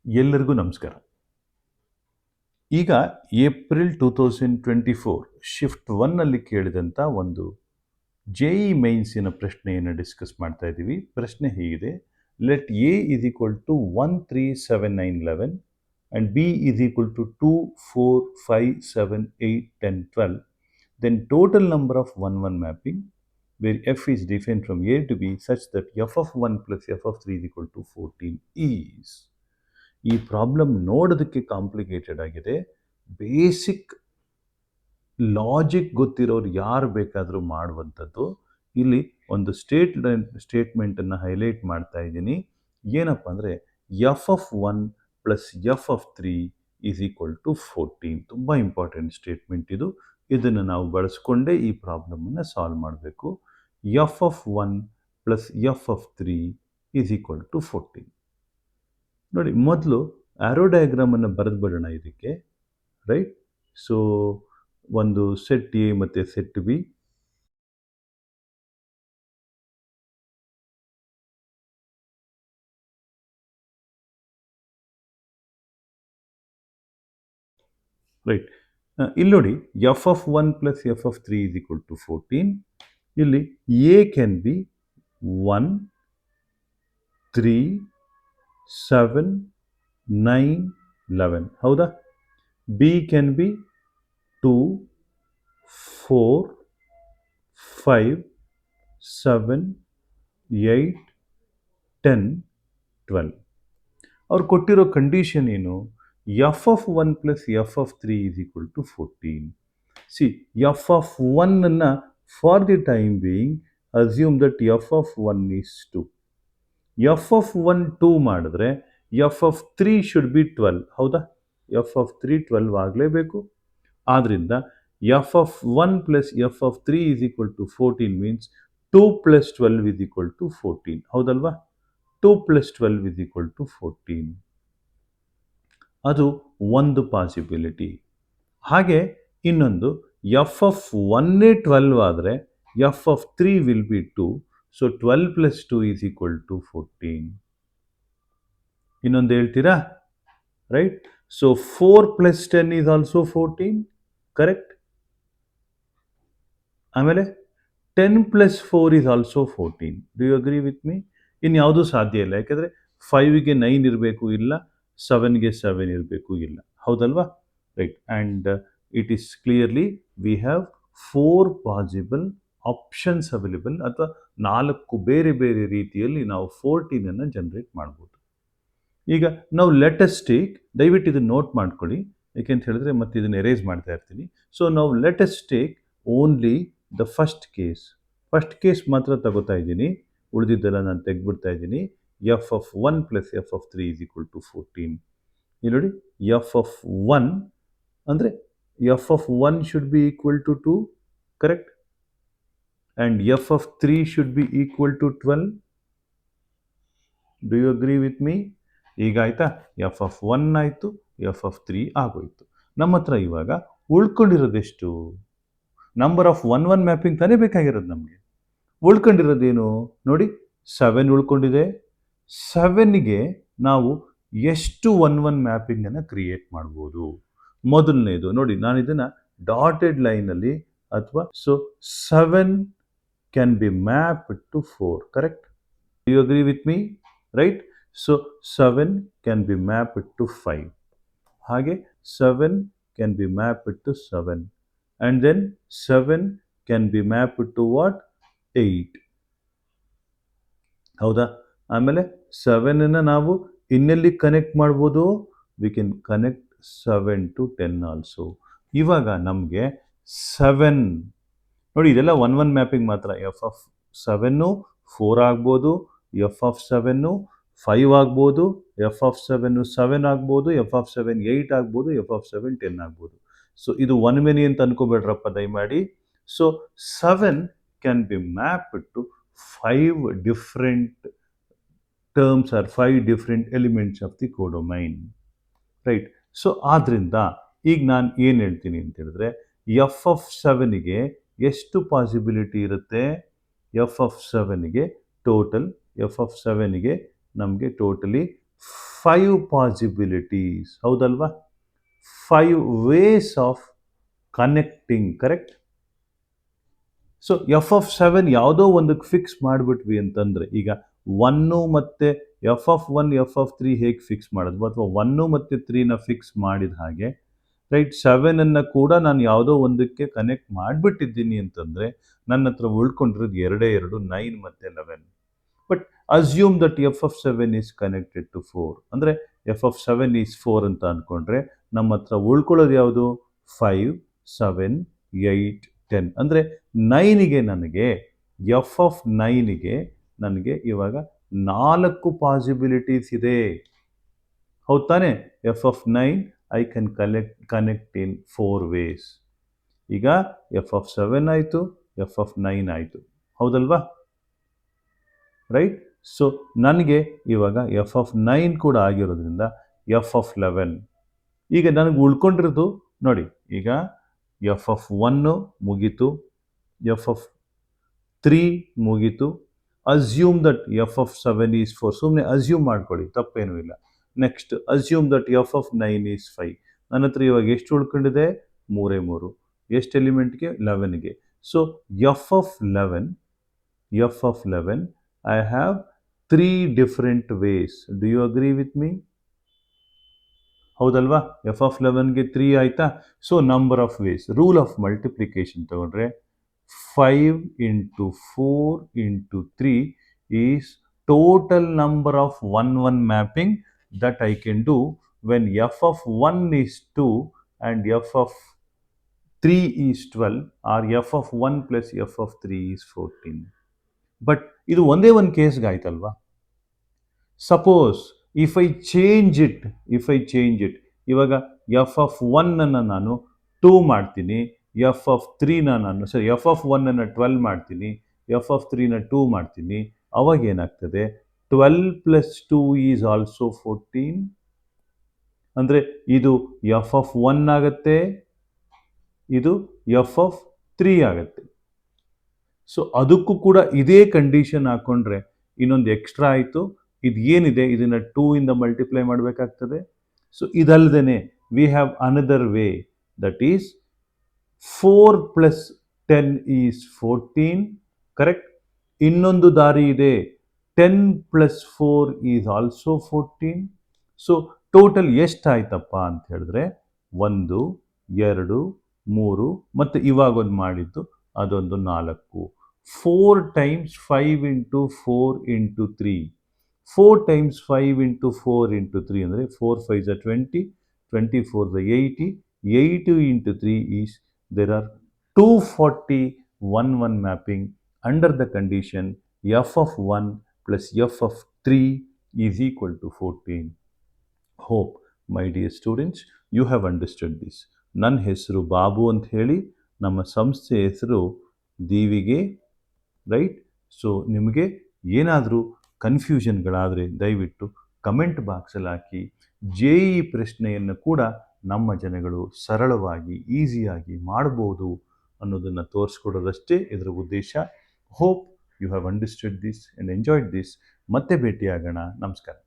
ಎಲ್ಲರಿಗೂ ನಮಸ್ಕಾರ. ಈಗ ಏಪ್ರಿಲ್ 2024 ಶಿಫ್ಟ್ 1ನಲ್ಲಿ ಕೇಳಿದಂಥ ಒಂದು JEE ಮೈನ್ಸಿನ ಪ್ರಶ್ನೆಯನ್ನು ಡಿಸ್ಕಸ್ ಮಾಡ್ತಾ ಇದ್ದೀವಿ. ಪ್ರಶ್ನೆ ಹೀಗಿದೆ: let A is equal to 1 3 7 9 11 and B is equal to 2 4 5 7 8 10 12, then total number of 1 1 mapping where F is defined from A to B such that F of 1 plus F of 3 is equal to 14 is. ಈ problem ನೋಡೋದಕ್ಕೆ complicated ಆಗಿದೆ. Basic logic ಗೊತ್ತಿರೋರು ಯಾರು ಬೇಕಾದರೂ ಮಾಡುವಂಥದ್ದು. ಇಲ್ಲಿ ಒಂದು ಸ್ಟೇಟ್ಮೆಂಟನ್ನು ಹೈಲೈಟ್ ಮಾಡ್ತಾ ಇದ್ದೀನಿ. ಏನಪ್ಪ ಅಂದರೆ F of 1 plus F of 3 is equal to 14. ತುಂಬ ಇಂಪಾರ್ಟೆಂಟ್ ಸ್ಟೇಟ್ಮೆಂಟ್ ಇದು. ಇದನ್ನು ನಾವು ಬಳಸ್ಕೊಂಡೇ ಈ ಪ್ರಾಬ್ಲಮನ್ನು ಸಾಲ್ವ್ ಮಾಡಬೇಕು. F of 1 plus F of 3 is equal to 14. ನೋಡಿ, ಮೊದಲು ಆರೋ ಡಯಾಗ್ರಾಮನ್ನು ಬರೆದು ಬಿಡೋಣ ಇದಕ್ಕೆ. ರೈಟ್. ಸೊ ಒಂದು ಸೆಟ್ ಎ ಮತ್ತು ಸೆಟ್ ಬಿ. ರೈಟ್. ಇಲ್ಲಿ ನೋಡಿ, F of 1 plus F of 3 is equal to 14. ಇಲ್ಲಿ ಎ ಕ್ಯಾನ್ ಬಿ 1 3 7 9 11. ಹೌದಾ? B can be 2 4 5 7 8 10 12. ಅವ್ರು ಕೊಟ್ಟಿರೋ ಕಂಡೀಷನ್ ಏನು? F of 1 plus F of 3 is equal to 14. See, F of 1 for the time being assume that F of 1 is 2. F of 1 2 ಮಾಡಿದ್ರೆ F of 3 should B 12. ಹೌದಾ? F of 3 12 ಆಗಲೇಬೇಕು. ಆದ್ದರಿಂದ F of 1 plus F of 3 is equal to 14 means 2 plus 12 is equal to 14. ಹೌದಲ್ವಾ? 2 plus 12 is equal to 14. ಅದು ಒಂದು possibility. ಹಾಗೆ ಇನ್ನೊಂದು, F of 1 12 ಆದರೆ F of 3 will be 2. So 12 plus 2 is equal to 14. ಇನ್ನೊಂದು ಹೇಳ್ತೀರಾ? Right. So 4 plus 10 is also 14. Correct. ಆಮೇಲೆ 10 plus 4 is also 14. Do you agree with me? ಇನ್ಯಾವುದೂ ಸಾಧ್ಯ ಇಲ್ಲ. ಯಾಕೆಂದರೆ 5ಗೆ 9 ಇರಬೇಕು, ಇಲ್ಲ 7ಗೆ 7 ಇರಬೇಕು, ಇಲ್ಲ. ಹೌದಲ್ವಾ? Right. And it is clearly we have 4 possible options available, ಅಥವಾ 4 ಬೇರೆ ಬೇರೆ ರೀತಿಯಲ್ಲಿ ನಾವು 14ಅನ್ನು ಜನರೇಟ್ ಮಾಡ್ಬೋದು. ಈಗ ನಾವು ಲೆಟಸ್ ಟೇಕ್, ದಯವಿಟ್ಟು ಇದನ್ನು ನೋಟ್ ಮಾಡ್ಕೊಳ್ಳಿ, ಏಕೆಂತ ಹೇಳಿದ್ರೆ ಮತ್ತೆ ಇದನ್ನು ಎರೇಸ್ ಮಾಡ್ತಾ ಇರ್ತೀನಿ. ಸೊ ನಾವು let's take only the first case ಮಾತ್ರ ತಗೋತಾ ಇದ್ದೀನಿ. ಉಳಿದಿದ್ದೆಲ್ಲ ನಾನು ತೆಗೆದ್ಬಿಡ್ತಾ ಇದ್ದೀನಿ. F of 1 plus F of 3 is equal to 14. ಇಲ್ಲಿ ನೋಡಿ, ಎಫ್ ಆಫ್ 1 ಅಂದರೆ F of 1 should be equal to 2. Correct. And F of 3 should be equal to 12. Do you agree with me? ಈಗ ಆಯಿತಾ? ಎಫ್ ಆಫ್ 1 ಆಯಿತು, F of 3 ಆಗೋಯಿತು. ನಮ್ಮ ಹತ್ರ ಇವಾಗ ಉಳ್ಕೊಂಡಿರೋದೆಷ್ಟು? ನಂಬರ್ ಆಫ್ 1 1 ಮ್ಯಾಪಿಂಗ್ ತಾನೇ ಬೇಕಾಗಿರೋದು ನಮಗೆ. ಉಳ್ಕೊಂಡಿರೋದೇನು ನೋಡಿ, 7 ಉಳ್ಕೊಂಡಿದೆ. 7ಗೆ ನಾವು ಎಷ್ಟು 1 1 ಮ್ಯಾಪಿಂಗನ್ನು ಕ್ರಿಯೇಟ್ ಮಾಡ್ಬೋದು? ಮೊದಲನೇದು ನೋಡಿ, ನಾನು ಇದನ್ನು ಡಾಟೆಡ್ ಲೈನಲ್ಲಿ ಅಥವಾ so 7 can be map to 4. Correct. Do you agree with me? Right. So 7 can be map to 5. ಹಾಗೆ 7 can be map to 7. And then 7 can be map to what? 8. ಹೌದಾ? ಆಮೇಲೆ 7ಅನ್ನು ನಾವು ಇನ್ನೆಲ್ಲಿ ಕನೆಕ್ಟ್ ಮಾಡ್ಬೋದು? We can connect 7 to 10 also. ಇವಾಗ ನಮಗೆ 7 ನೋಡಿ, ಇದೆಲ್ಲ 1 1 ಮ್ಯಾಪಿಂಗ್ ಮಾತ್ರ. ಎಫ್ ಆಫ್ 7 4 ಆಗ್ಬೋದು, ಎಫ್ ಆಫ್ 7 5 ಆಗ್ಬೋದು, ಎಫ್ ಆಫ್ 7 7 ಆಗ್ಬೋದು, ಎಫ್ ಆಫ್ 7 8 ಆಗ್ಬೋದು, ಎಫ್ ಆಫ್ 7 10 ಆಗ್ಬೋದು. ಸೊ ಇದು 1 ಮೆನಿ ಅಂತ ಅನ್ಕೋಬೇಡ್ರಪ್ಪ ದಯಮಾಡಿ. So 7 can be map to 5 different terms or 5 different elements of the codomain. Right. So ಆದ್ದರಿಂದ ಈಗ ನಾನು ಏನು ಹೇಳ್ತೀನಿ ಅಂತ ಹೇಳಿದ್ರೆ, ಎಫ್ ಆಫ್ 7ಗೆ ಎಷ್ಟು ಪಾಸಿಬಿಲಿಟಿ ಇರುತ್ತೆ? ಎಫ್ ಆಫ್ 7ಗೆ ಟೋಟಲ್, ಎಫ್ ಆಫ್ 7ಗೆ ನಮಗೆ ಟೋಟಲಿ 5 ಪಾಸಿಬಿಲಿಟೀಸ್, ಹೌದಲ್ವಾ? 5 ways of connecting, correct? So F of 7 ಯಾವುದೋ ಒಂದಕ್ಕೆ ಫಿಕ್ಸ್ ಮಾಡಿಬಿಟ್ವಿ ಅಂತಂದರೆ, ಈಗ 1 ಮತ್ತು ಎಫ್ ಆಫ್ 1 ಎಫ್ ಆಫ್ 3 ಹೇಗೆ ಫಿಕ್ಸ್ ಮಾಡೋದು, ಅಥವಾ 1 ಮತ್ತು 3ನ ಫಿಕ್ಸ್ ಮಾಡಿದ ಹಾಗೆ ರೈಟ್ 7ಅನ್ನು ಕೂಡ ನಾನು ಯಾವುದೋ ಒಂದಕ್ಕೆ ಕನೆಕ್ಟ್ ಮಾಡಿಬಿಟ್ಟಿದ್ದೀನಿ ಅಂತಂದರೆ ನನ್ನ ಹತ್ರ ಉಳ್ಕೊಂಡಿರೋದು ಎರಡೇ ಎರಡು, 9 ಮತ್ತು 11. But assume that F of 7 is connected to 4, ಅಂದರೆ ಎಫ್ ಆಫ್ 7 ಈಸ್ 4 ಅಂತ ಅಂದ್ಕೊಂಡ್ರೆ ನಮ್ಮ ಹತ್ರ ಉಳ್ಕೊಳ್ಳೋದು ಯಾವುದು? 5, 7, 8, 10. ಅಂದರೆ 9ಗೆ ನನಗೆ ಎಫ್ ಆಫ್ 9ಗೆ ನನಗೆ ಇವಾಗ 4 ಪಾಸಿಬಿಲಿಟೀಸ್ ಇದೆ, ಹೌದು ತಾನೆ? F of 9 I can connect in 4 ways. ಈಗ ಎಫ್ ಆಫ್ 7 ಆಯಿತು, ಎಫ್ ಆಫ್ 9 ಆಯಿತು, ಹೌದಲ್ವಾ? ರೈಟ್. ಸೊ ನನಗೆ ಇವಾಗ ಎಫ್ ಆಫ್ 9 ಕೂಡ ಆಗಿರೋದ್ರಿಂದ ಎಫ್ ಆಫ್ 11. ಈಗ ನನಗೆ ಉಳ್ಕೊಂಡಿರೋದು ನೋಡಿ, ಈಗ ಎಫ್ ಆಫ್ 1 ಮುಗೀತು, ಎಫ್ ಆಫ್ 3 ಮುಗೀತು. Assume that F of 7 is 4, ಸುಮ್ಮನೆ ಅಸ್ಯೂಮ್ ಮಾಡ್ಕೊಳ್ಳಿ, ತಪ್ಪೇನೂ ಇಲ್ಲ. Next assume that F of 9 is 5. ನನ್ನ ಹತ್ರ ಇವಾಗ ಎಷ್ಟು ಉಳ್ಕೊಂಡಿದೆ? 3. ಎಷ್ಟು ಎಲಿಮೆಂಟ್ಗೆ? 11ಗೆ. So F of 11 I have 3 different ways. Do you agree with me? ಹೌದಲ್ವಾ? ಎಫ್ ಆಫ್ 11ಗೆ 3 ಆಯಿತಾ? So number of ways, rule of multiplication ತಗೊಂಡ್ರೆ 5 into 4 into 3 is total number of 1-1 mapping that I can do when f of 1 is 2 and f of 3 is 12, or f of 1 plus f of 3 is 14. But ಇದು ಒಂದೇ ಒಂದು ಕೇಸ್ಗೆ ಆಯ್ತಲ್ವಾ? Suppose if I change it, ಇವಾಗ F of 1ಅನ್ನು ನಾನು 2 ಮಾಡ್ತೀನಿ, F of 3ನ ನಾನು F of 1ಅನ್ನು 12 ಮಾಡ್ತೀನಿ, F of 3ನ 2 ಮಾಡ್ತೀನಿ, ಅವಾಗ ಏನಾಗ್ತದೆ? 12 ಪ್ಲಸ್ 2 ಈಸ್ ಆಲ್ಸೋ 14. ಅಂದರೆ ಇದು ಎಫ್ ಆಫ್ 1 ಆಗುತ್ತೆ, ಇದು ಎಫ್ ಆಫ್ 3 ಆಗುತ್ತೆ. ಸೊ ಅದಕ್ಕೂ ಕೂಡ ಇದೇ ಕಂಡೀಷನ್ ಹಾಕ್ಕೊಂಡ್ರೆ ಇನ್ನೊಂದು ಎಕ್ಸ್ಟ್ರಾ ಆಯಿತು. ಇದು ಏನಿದೆ ಇದನ್ನು 2ಇಂದ ಮಲ್ಟಿಪ್ಲೈ ಮಾಡಬೇಕಾಗ್ತದೆ. ಸೊ ಇದಲ್ಲದೆ we have another way, that is 4 plus 10 is 14, correct? ಇನ್ನೊಂದು ದಾರಿ ಇದೆ, 10 plus 4 is also 14. So total ಎಷ್ಟಾಯ್ತಪ್ಪ ಅಂತ ಹೇಳಿದ್ರೆ 1, 2, 3 ಮತ್ತು ಇವಾಗ ಒಂದು ಮಾಡಿದ್ದು ಅದೊಂದು 4. 4 times 5 into 4 into 3. 4 times 5 into 4 into 3 ಅಂದರೆ 4 5 are 20, 24 are 80, 80 into 3 is there are 240 1-1 mapping under the condition f of 1 plus f of 3 is equal to 14. Hope, my dear students, you have understood this. ನನ್ನ ಹೆಸರು ಬಾಬು ಅಂತ ಹೇಳಿ, ನಮ್ಮ ಸಂಸ್ಥೆ ಹೆಸರು ದೀವಿಗೆ, right? So ನಿಮಗೆ ಏನಾದರೂ ಕನ್ಫ್ಯೂಷನ್ಗಳಾದರೆ ದಯವಿಟ್ಟು ಕಮೆಂಟ್ ಬಾಕ್ಸಲ್ಲಿ ಹಾಕಿ. JEE ಪ್ರಶ್ನೆಯನ್ನು ಕೂಡ ನಮ್ಮ ಜನಗಳು ಸರಳವಾಗಿ ಈಸಿಯಾಗಿ ಮಾಡ್ಬೋದು ಅನ್ನೋದನ್ನು ತೋರಿಸ್ಕೊಡೋದಷ್ಟೇ ಇದರ ಉದ್ದೇಶ. Hope you have understood this and enjoyed this. ಮತ್ತೆ ಭೇಟಿಯಾಗೋಣ. ನಮಸ್ಕಾರ.